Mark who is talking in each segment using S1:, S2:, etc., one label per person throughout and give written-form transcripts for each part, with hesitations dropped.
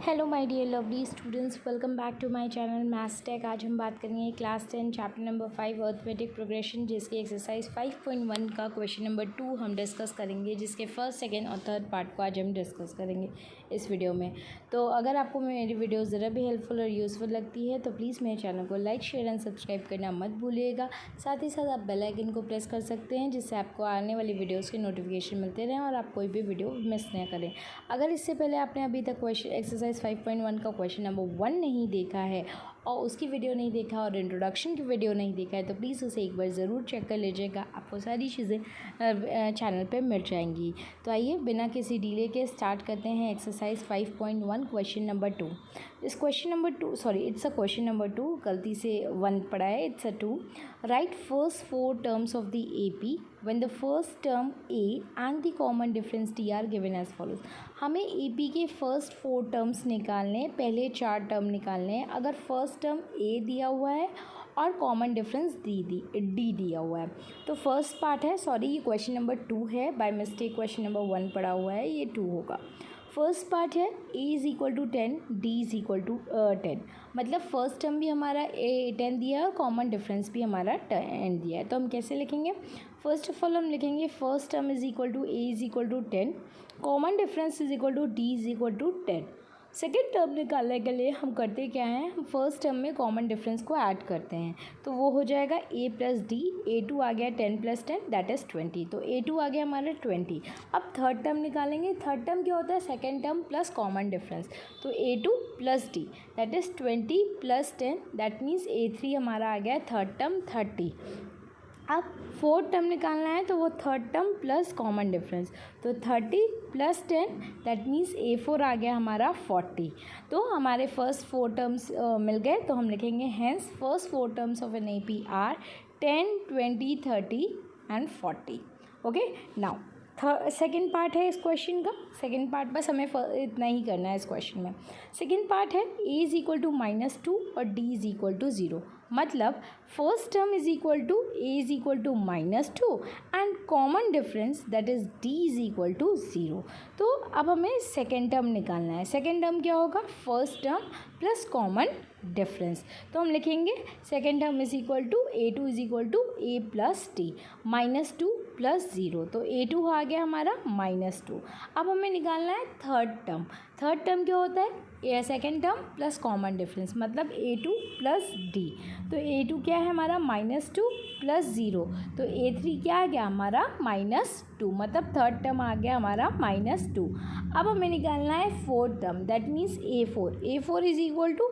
S1: Hello my dear lovely students, welcome back to my channel Maths Tech. आज हम बात करेंगे class 10 chapter number 5 arithmetic progression, जिसकी exercise 5.1 का क्वेश्चन नंबर 2 हम डिस्कस करेंगे, जिसके फर्स्ट, सेकंड और थर्ड पार्ट को आज हम डिस्कस करेंगे इस वीडियो में। तो अगर आपको मेरी वीडियो ज़रा भी हेल्पफुल और यूज़फुल लगती है तो प्लीज़ मेरे चैनल को लाइक, शेयर एंड सब्सक्राइब करना मत भूलिएगा। साथ ही साथ आप बेल आइकन को प्रेस कर सकते हैं, जिससे आपको आने वाली वीडियोज़ के नोटिफिकेशन मिलते रहें और आप कोई भी वीडियो मिस न करें। अगर इससे पहले आपने अभी तक क्वेश्चन एक्सरसाइज 5.1 का क्वेश्चन नंबर 1 नहीं देखा है और उसकी वीडियो नहीं देखा और इंट्रोडक्शन की वीडियो नहीं देखा है तो प्लीज़ उसे एक बार ज़रूर चेक कर लीजिएगा। आपको सारी चीज़ें चैनल पे मिल जाएंगी। तो आइए बिना किसी डिले के स्टार्ट करते हैं एक्सरसाइज 5.1 क्वेश्चन नंबर 2। इस question number 2 it's a question number 2, गलती से 1 पढ़ा है, it's a 2। Right first 4 terms of the AP when the first term A and the common difference D are given as follows। हमें AP के first 4 terms निकालने हैं, पहले 4 term निकालने हैं। अगर फर्स्ट टर्म A दिया हुआ है और कॉमन डिफरेंस D दिया हुआ है तो फर्स्ट पार्ट है, ये क्वेश्चन नंबर 2 है, बाय मिस्टेक क्वेश्चन नंबर 1 पड़ा हुआ है, ये 2 होगा। फर्स्ट पार्ट है A is equal to 10, D is equal to 10, मतलब फर्स्ट टर्म भी हमारा 10 दिया है और कॉमन डिफरेंस भी हमारा 10 दिया है। तो हम कैसे लिखेंगे? फर्स्ट ऑफ ऑल हम लिखेंगे first term is equal to A is equal to 10, common difference is equal to D is equal to 10। Second term निकालने के लिए हम करते क्या हैं, हम फर्स्ट टर्म में कॉमन डिफरेंस को ऐड करते हैं, तो वो हो जाएगा A प्लस डी। A2 आ गया 10 प्लस 10 दैट इज़ 20, तो A2 आ गया हमारा 20। अब थर्ड टर्म निकालेंगे। थर्ड टर्म क्या होता है? Second term plus common difference, तो A2 plus D that is 20 plus 10 that means A3 हमारा आ गया थर्ड टर्म 30। अब फोर्थ टर्म निकालना है तो वो third term plus common difference, तो 30 प्लस 10 दैट मीन्स A4 आ गया हमारा 40। तो हमारे फर्स्ट 4 टर्म्स मिल गए, तो हम लिखेंगे hence first 4 terms of an AP are 10, 20, 30 and 40। Okay, now second part है इस क्वेश्चन का। सेकेंड पार्ट बस हमें इतना ही करना है इस क्वेश्चन में। सेकेंड पार्ट है A इज़ इक्वल टू -2 और D इज़ इक्वल टू 0, मतलब first term is equal to A is equal to -2 and common difference that is D is equal to 0। तो अब हमें सेकेंड टर्म निकालना है। Second term क्या होगा? First term plus common difference, तो हम लिखेंगे second term is equal to A2 is equal to A plus D -2 plus 0, तो A2 आ गया हमारा -2। अब हमें निकालना है थर्ड टर्म। थर्ड टर्म क्या होता है? Second term plus common difference, मतलब A2 प्लस D, तो A2 क्या है हमारा -2 प्लस 0, तो A3 क्या आ गया हमारा -2, मतलब थर्ड टर्म आ गया हमारा -2। अब हमें निकालना है fourth term that means A4 is equal to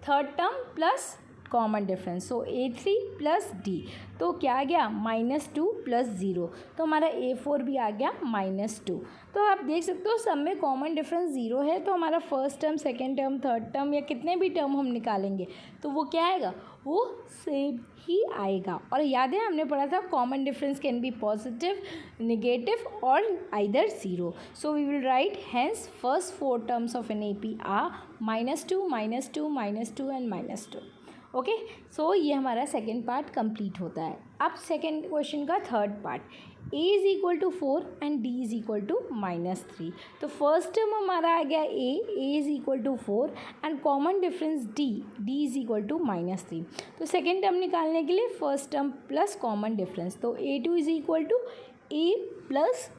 S1: third term plus common difference, so A3 plus D, तो क्या आ गया -2 प्लस 0, तो हमारा A4 भी आ गया -2। तो आप देख सकते हो सब में कॉमन डिफरेंस 0 है, तो हमारा first term, second term, third term या कितने भी टर्म हम निकालेंगे तो वो क्या आएगा? वो सेम ही आएगा। और याद है हमने पढ़ा था common difference can be positive, negative और either 0। So we will write hence first 4 terms of an AP are -2, -2, -2 and -2। Okay, so ये हमारा सेकेंड पार्ट कंप्लीट होता है। अब सेकेंड क्वेश्चन का third part, A is equal to 4 and D is equal to -3। तो first term हमारा आ गया A is equal to 4 and common difference D is equal to -3। तो सेकेंड टर्म निकालने के लिए first term plus common difference, तो A2 is equal to A plus,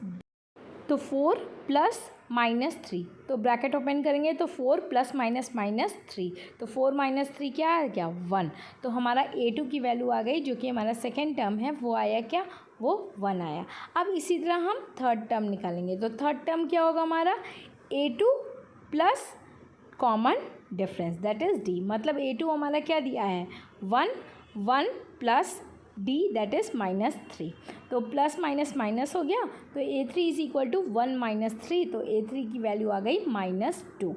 S1: तो 4 प्लस -3, तो ब्रैकेट ओपन करेंगे तो 4 प्लस -3, तो 4 -3 क्या आ गया? 1, तो हमारा A2 की वैल्यू आ गई, जो कि हमारा सेकेंड टर्म है, वो आया क्या? वो 1 आया। अब इसी तरह हम थर्ड टर्म निकालेंगे, तो थर्ड टर्म क्या होगा हमारा? A2 plus common difference that is D, मतलब A2 हमारा क्या दिया है? 1 प्लस D दैट इज़ -3, तो प्लस माइनस माइनस हो गया, तो A3 इज़ इक्वल टू 1 -3, तो A3 की वैल्यू आ गई -2।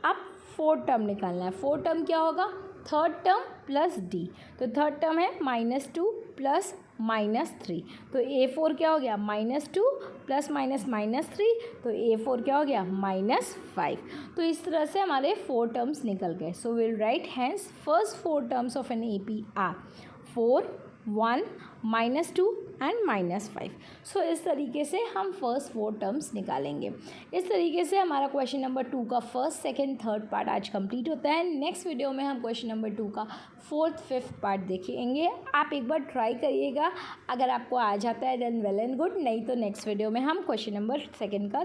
S1: अब फोर्थ टर्म निकालना है। फोर्थ टर्म क्या होगा? थर्ड टर्म प्लस D, तो थर्ड टर्म है -2 प्लस -3, तो A4 क्या हो गया? -2 प्लस -3, तो A4 क्या हो गया? -5। तो इस तरह से हमारे 4 टर्म्स निकल गए। So will write hence first 4 terms of an AP are 4, 1, -2 and -5। सो इस तरीके से हम फर्स्ट 4 टर्म्स निकालेंगे। इस तरीके से हमारा क्वेश्चन नंबर 2 का फर्स्ट, सेकंड, थर्ड पार्ट आज कंप्लीट होता है। नेक्स्ट वीडियो में हम क्वेश्चन नंबर 2 का फोर्थ, फिफ्थ पार्ट देखेंगे। आप एक बार ट्राई करिएगा, अगर आपको आ जाता है देन वेल एंड गुड, नहीं तो नेक्स्ट वीडियो में हम क्वेश्चन नंबर सेकंड का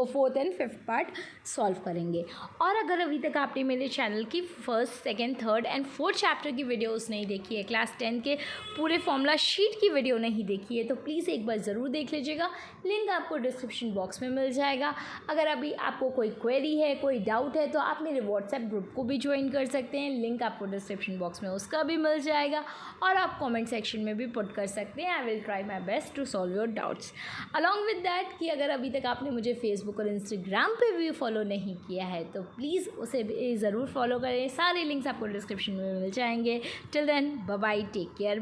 S1: fourth and fifth part solve करेंगे। और अगर अभी तक आपने मेरे चैनल की first, second, third and fourth chapter की वीडियोस नहीं देखी है, क्लास 10 के पूरे फॉर्मूला शीट की वीडियो नहीं देखी है, तो प्लीज़ एक बार ज़रूर देख लीजिएगा। लिंक आपको डिस्क्रिप्शन बॉक्स में मिल जाएगा। अगर अभी आपको कोई क्वेरी है, कोई डाउट है, तो आप मेरे व्हाट्सएप ग्रुप को भी ज्वाइन कर सकते हैं। लिंक आपको डिस्क्रिप्शन बॉक्स में उसका भी मिल जाएगा, और आप कमेंट सेक्शन में भी पुट कर सकते हैं। I will try my best to solve your doubts. Along with that कि अगर अभी तक आपने मुझे फेसबुक और इंस्टाग्राम पे भी फॉलो नहीं किया है, तो प्लीज़ उसे भी ज़रूर फॉलो करें। सारे लिंक्स आपको डिस्क्रिप्शन में मिल जाएंगे। Till then bye bye, take care.